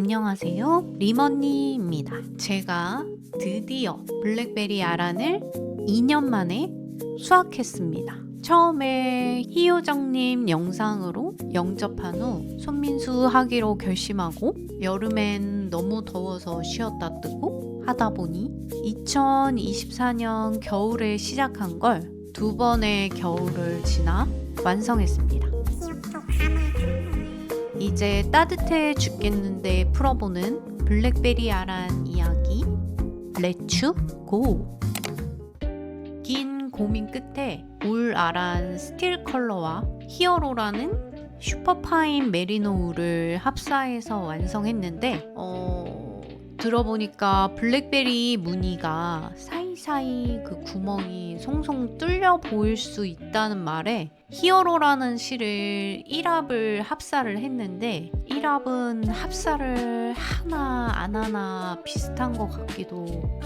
안녕하세요, 리머니입니다. 제가 드디어 블랙베리 아란을 2년 만에 수확했습니다. 처음에 희요정님 영상으로 영접한 후 손민수 하기로 결심하고 여름엔 너무 더워서 쉬었다 뜨고 하다 보니 2024년 겨울에 시작한 걸 2번의 겨울을 지나 완성했습니다. 이제 따뜻해 죽겠는데 풀어보는 블랙베리 아란 이야기 렛츠 고! 긴 고민 끝에 울 아란 스틸 컬러와 히어로라는 슈퍼파인 메리노 울을 합사해서 완성했는데 들어보니까 블랙베리 무늬가 사이사이 그 구멍이 송송 뚫려 보일 수 있다는 말에 히어로라는 실을 1합을 합사를 했는데 1합은 합사를 하나 안 하나 비슷한 것 같기도.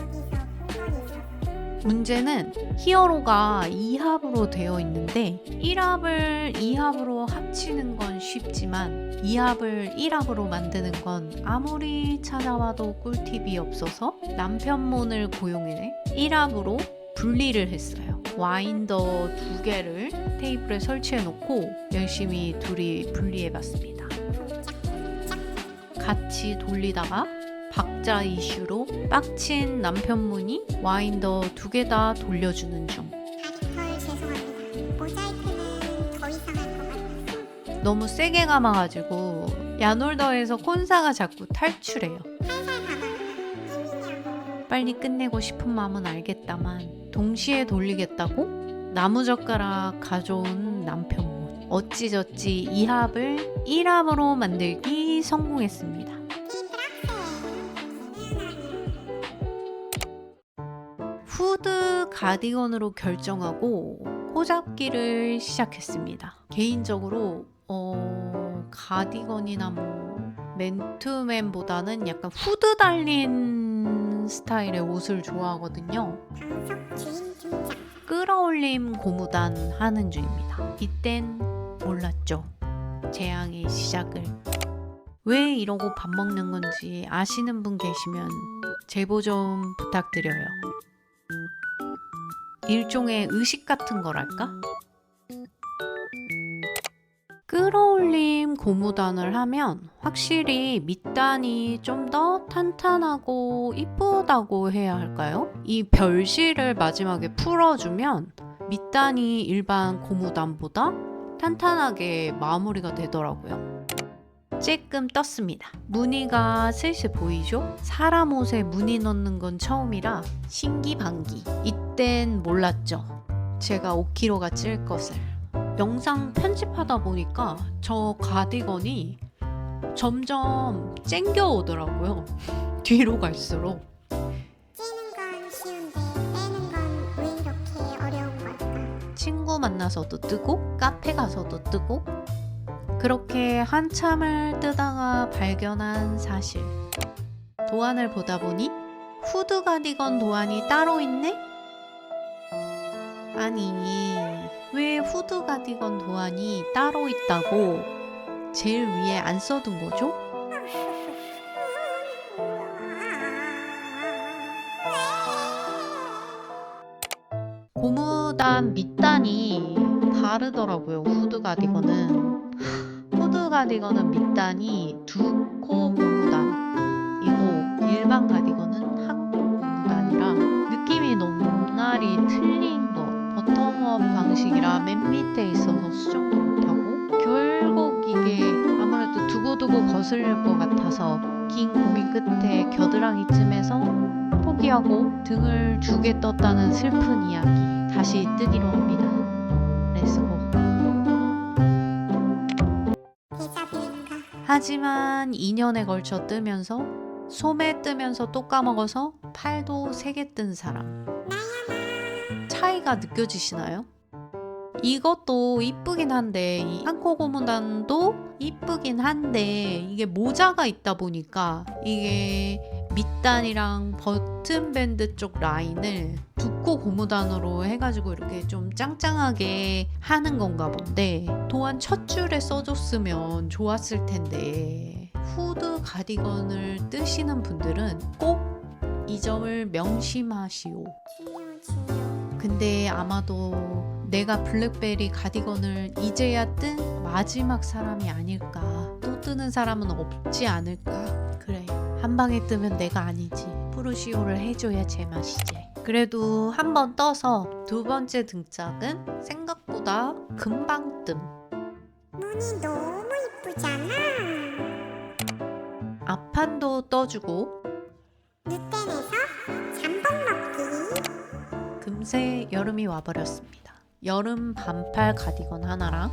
문제는 히어로가 2합으로 되어 있는데 1합을 2합으로 합치는 건 쉽지만 2합을 1합으로 만드는 건 아무리 찾아봐도 꿀팁이 없어서 남편분을 고용해 1합으로 분리를 했어요. 와인더 2개를 테이블에 설치해 놓고 열심히 둘이 분리해 봤습니다. 같이 돌리다가 박자 이슈로 빡친 남편분이 와인더 2개 다 돌려주는 중. 죄송합니다. 모자이크는 더 이상 할 것 같아서. 너무 세게 감아가지고 야놀더에서 콘사가 자꾸 탈출해요. 빨리 끝내고 싶은 마음은 알겠다만 동시에 돌리겠다고 나무젓가락 가져온 남편분. 어찌저찌 2합을 1합으로 만들기 성공했습니다. 후드 가디건으로 결정하고 코잡기를 시작했습니다. 개인적으로 가디건이나 뭐 맨투맨보다는 약간 후드 달린 스타일의 옷을 좋아하거든요. 방석 주인 등장. 끌어올림 고무단 하는 중입니다. 이땐 몰랐죠. 재앙의 시작을. 왜 이러고 밥 먹는 건지 아시는 분 계시면 제보 좀 부탁드려요. 일종의 의식 같은 거랄까? 끌어올림 고무단을 하면 확실히 밑단이 좀 더 탄탄하고 이쁘다고 해야 할까요? 이 별실을 마지막에 풀어주면 밑단이 일반 고무단보다 탄탄하게 마무리가 되더라고요. 쬐끔 떴습니다. 무늬가 슬슬 보이죠? 사람 옷에 무늬 넣는 건 처음이라 신기반기. 이땐 몰랐죠. 제가 5kg가 찔 것을. 영상 편집하다 보니까 저 가디건이 점점 쨍겨오더라고요. 뒤로 갈수록. 찌는 건 쉬운데 빼는 건 왜 이렇게 어려운 걸까? 친구 만나서도 뜨고 카페 가서도 뜨고 그렇게 한참을 뜨다가 발견한 사실. 도안을 보다 보니 후드 가디건 도안이 따로 있네? 아니, 왜 후드 가디건 도안이 따로 있다고 제일 위에 안 써둔 거죠? 고무단 밑단이 다르더라고요. 후드 가디건은. 후드 가디건은 밑단이 2코 고무단이고 일반 가디건은 한 코 고무단이라 느낌이 너무나리 틀린 것. 버텀업 방식이라 맨 밑에 있어서 수정도 못하고 결국 이게 아무래도 두고두고 거슬릴 것 같아서 긴 고민 끝에 겨드랑이쯤에서 포기하고 등을 2개 떴다는 슬픈 이야기. 다시 뜨기로 합니다. 렛츠고. 데자뷰인가? 하지만 2년에 걸쳐 뜨면서 소매 뜨면서 또 까먹어서 팔도 3개 뜬 사람. 차이가 느껴지시나요? 이것도 이쁘긴 한데 이 한코 고무단도 이쁘긴 한데 이게 모자가 있다 보니까 이게 밑단이랑 버튼밴드 쪽 라인을 2코 고무단으로 해가지고 이렇게 좀 짱짱하게 하는 건가 본데 도안 첫 줄에 써줬으면 좋았을 텐데 후드 가디건을 뜨시는 분들은 꼭 이 점을 명심하시오. 중요. 근데 아마도 내가 블랙베리 가디건을 이제야 뜬 마지막 사람이 아닐까. 또 뜨는 사람은 없지 않을까. 그래, 한 방에 뜨면 내가 아니지. 프루시오를 해줘야 제맛이지. 그래도 한 번 떠서 두 번째 등짝은 생각보다 금방 뜸. 무늬 너무 이쁘잖아. 앞판도 떠주고 누텐에서 잠복 먹기. 금세 여름이 와버렸습니다. 여름 반팔 가디건 하나랑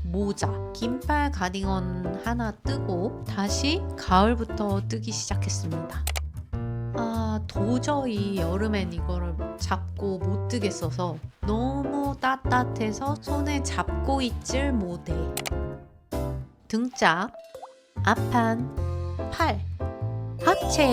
모자, 긴팔 가디건 하나 뜨고 다시 가을부터 뜨기 시작했습니다. 도저히 여름엔 이거를 잡고 못 뜨겠어서 너무 따뜻해서 손에 잡고 있질 못해. 등짝, 앞판, 팔, 하체.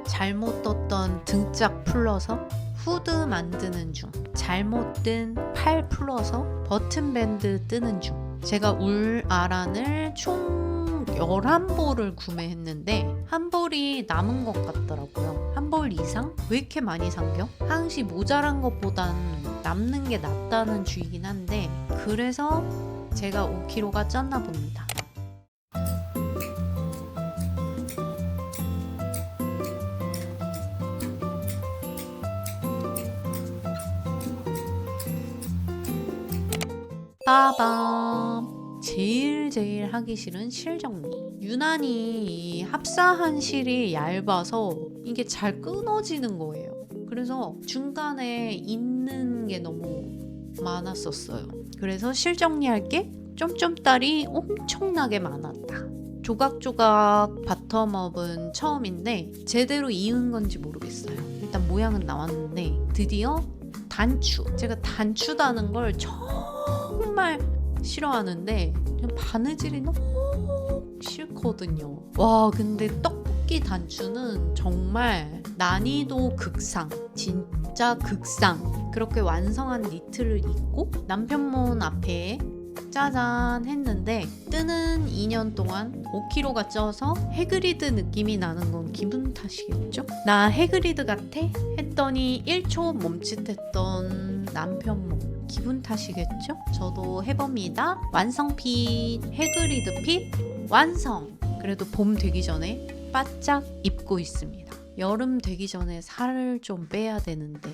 잘못 떴던 등짝 풀러서 후드 만드는 중. 잘못 뜬 팔 풀러서 버튼밴드 뜨는 중. 제가 울 아란을 총 11볼을 구매했는데 한 볼이 남은 것 같더라고요. 한 볼 이상? 왜 이렇게 많이 산겨? 항시 모자란 것보단 남는 게 낫다는 주의긴 한데 그래서 제가 5kg가 쪘나 봅니다. 빠밤! 제일 하기 싫은 실 정리. 유난히 이 합사한 실이 얇아서 이게 잘 끊어지는 거예요. 그래서 중간에 있는 게 너무 많았었어요. 그래서 실 정리할 게 쫌쫌딸이 엄청나게 많았다. 조각조각 바텀업은 처음인데 제대로 이은 건지 모르겠어요. 일단 모양은 나왔는데 드디어 단추. 제가 단추 다는 걸 정말 싫어하는데 바느질이 너무 싫거든요. 와, 근데 떡볶이 단추는 정말 난이도 극상, 진짜 극상. 그렇게 완성한 니트를 입고 남편 문 앞에 짜잔 했는데 뜨는 2년 동안 5kg가 쪄서 해그리드 느낌이 나는 건 기분 탓이겠죠? 나 해그리드 같아? 했더니 1초 멈칫했던 남편 몸. 기분 탓이겠죠? 저도 해봅니다. 완성 핏, 해그리드 핏 완성! 그래도 봄 되기 전에 바짝 입고 있습니다. 여름 되기 전에 살을 좀 빼야 되는데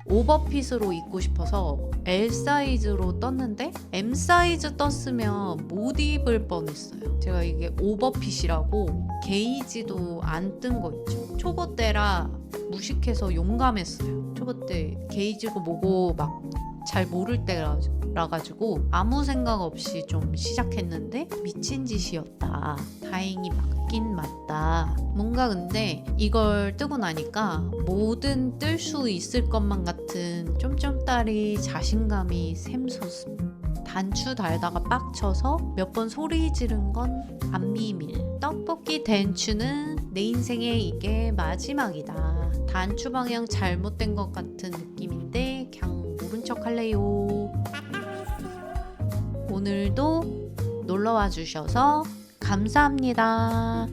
오버핏으로 입고 싶어서 L 사이즈로 떴는데 M 사이즈 떴으면 못 입을 뻔했어요. 제가 이게 오버핏이라고 게이지도 안 뜬 거 있죠. 초보 때라 무식해서 용감했어요. 초보 때 게이지고 뭐고 막 잘 모를 때라 가지고 아무 생각 없이 좀 시작했는데 미친 짓이었다. 다행히 맞긴 맞다. 뭔가 근데 이걸 뜨고 나니까 뭐든 뜰 수 있을 것만 같은 쫌쫌따리 자신감이 샘솟음. 단추 달다가 빡쳐서 몇 번 소리 지른 건 안 비밀. 떡볶이 단추는 내 인생에 이게 마지막이다. 단추 방향 잘못된 것 같은 느낌인데 그냥 모른 척 할래요. 오늘도 놀러와 주셔서 감사합니다.